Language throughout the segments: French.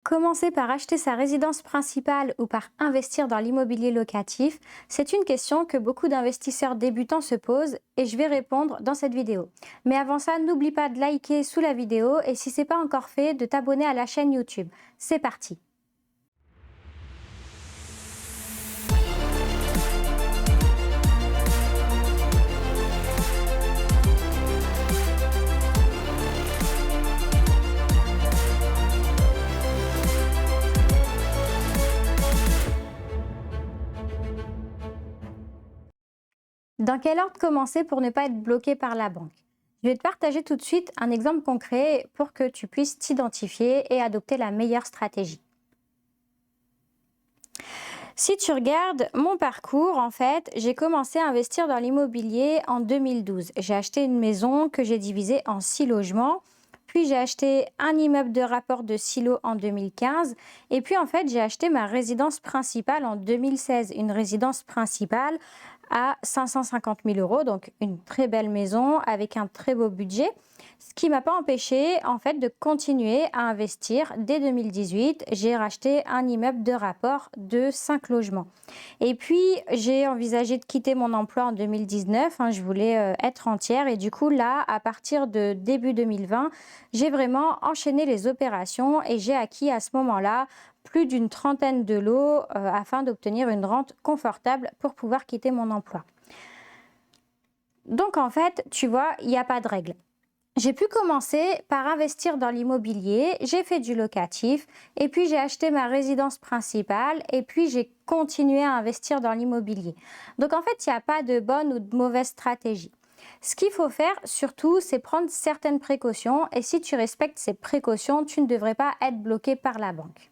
Commencer par acheter sa résidence principale ou par investir dans l'immobilier locatif, c'est une question que beaucoup d'investisseurs débutants se posent et je vais répondre dans cette vidéo. Mais avant ça, n'oublie pas de liker sous la vidéo et si ce n'est pas encore fait, de t'abonner à la chaîne YouTube. C'est parti! Dans quel ordre commencer pour ne pas être bloqué par la banque? Je vais te partager tout de suite un exemple concret pour que tu puisses t'identifier et adopter la meilleure stratégie. Si tu regardes mon parcours, en fait, j'ai commencé à investir dans l'immobilier en 2012. J'ai acheté une maison que j'ai divisée en 6 logements. Puis j'ai acheté un immeuble de rapport de 6 lots en 2015. Et puis en fait, j'ai acheté ma résidence principale en 2016. Une résidence principale à 550 000 euros, donc une très belle maison avec un très beau budget. Ce qui ne m'a pas empêché en fait de continuer à investir. Dès 2018, j'ai racheté un immeuble de rapport de 5 logements. Et puis, j'ai envisagé de quitter mon emploi en 2019. Je voulais être entière et du coup, là, à partir de début 2020, j'ai vraiment enchaîné les opérations et j'ai acquis à ce moment-là plus d'une trentaine de lots afin d'obtenir une rente confortable pour pouvoir quitter mon emploi. Donc, en fait, tu vois, il n'y a pas de règle. J'ai pu commencer par investir dans l'immobilier, j'ai fait du locatif et puis j'ai acheté ma résidence principale et puis j'ai continué à investir dans l'immobilier. Donc en fait, il n'y a pas de bonne ou de mauvaise stratégie. Ce qu'il faut faire surtout, c'est prendre certaines précautions et si tu respectes ces précautions, tu ne devrais pas être bloqué par la banque.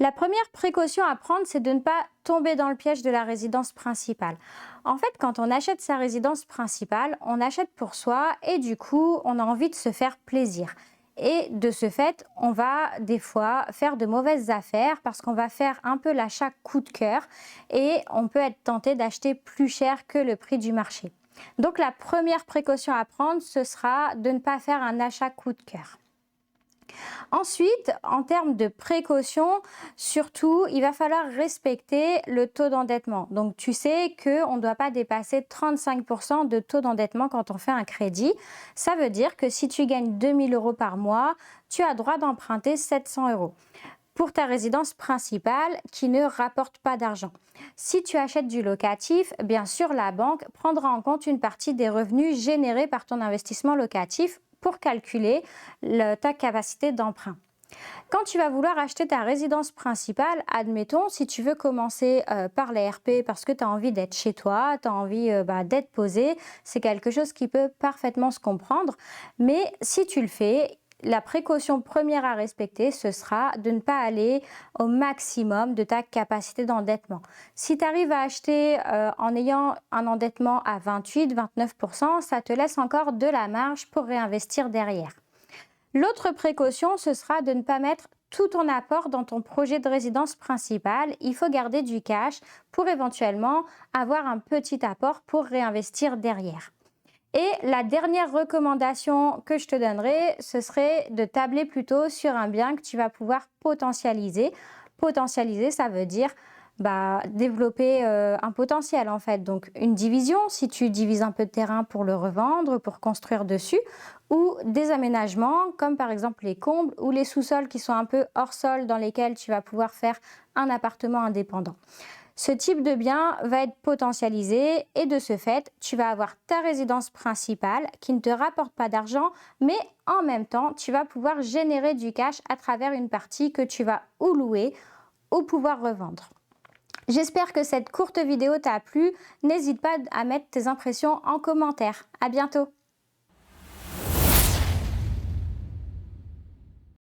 La première précaution à prendre, c'est de ne pas tomber dans le piège de la résidence principale. En fait, quand on achète sa résidence principale, on achète pour soi et du coup, on a envie de se faire plaisir. Et de ce fait, on va des fois faire de mauvaises affaires parce qu'on va faire un peu l'achat coup de cœur et on peut être tenté d'acheter plus cher que le prix du marché. Donc la première précaution à prendre, ce sera de ne pas faire un achat coup de cœur. Ensuite, en termes de précaution, surtout, il va falloir respecter le taux d'endettement. Donc, tu sais qu'on ne doit pas dépasser 35% de taux d'endettement quand on fait un crédit. Ça veut dire que si tu gagnes 2 000 euros par mois, tu as droit d'emprunter 700 euros pour ta résidence principale qui ne rapporte pas d'argent. Si tu achètes du locatif, bien sûr, la banque prendra en compte une partie des revenus générés par ton investissement locatif pour calculer ta capacité d'emprunt. Quand tu vas vouloir acheter ta résidence principale, admettons, si tu veux commencer par les RP parce que tu as envie d'être chez toi, tu as envie d'être posé, c'est quelque chose qui peut parfaitement se comprendre. Mais si tu le fais, la précaution première à respecter, ce sera de ne pas aller au maximum de ta capacité d'endettement. Si tu arrives à acheter en ayant un endettement à 28-29%, ça te laisse encore de la marge pour réinvestir derrière. L'autre précaution, ce sera de ne pas mettre tout ton apport dans ton projet de résidence principale. Il faut garder du cash pour éventuellement avoir un petit apport pour réinvestir derrière. Et la dernière recommandation que je te donnerai, ce serait de tabler plutôt sur un bien que tu vas pouvoir potentialiser. Potentialiser, ça veut dire développer un potentiel en fait. Donc une division, si tu divises un peu de terrain pour le revendre, pour construire dessus, ou des aménagements comme par exemple les combles ou les sous-sols qui sont un peu hors sol dans lesquels tu vas pouvoir faire un appartement indépendant. Ce type de bien va être potentialisé et de ce fait, tu vas avoir ta résidence principale qui ne te rapporte pas d'argent, mais en même temps, tu vas pouvoir générer du cash à travers une partie que tu vas ou louer ou pouvoir revendre. J'espère que cette courte vidéo t'a plu. N'hésite pas à mettre tes impressions en commentaire. À bientôt!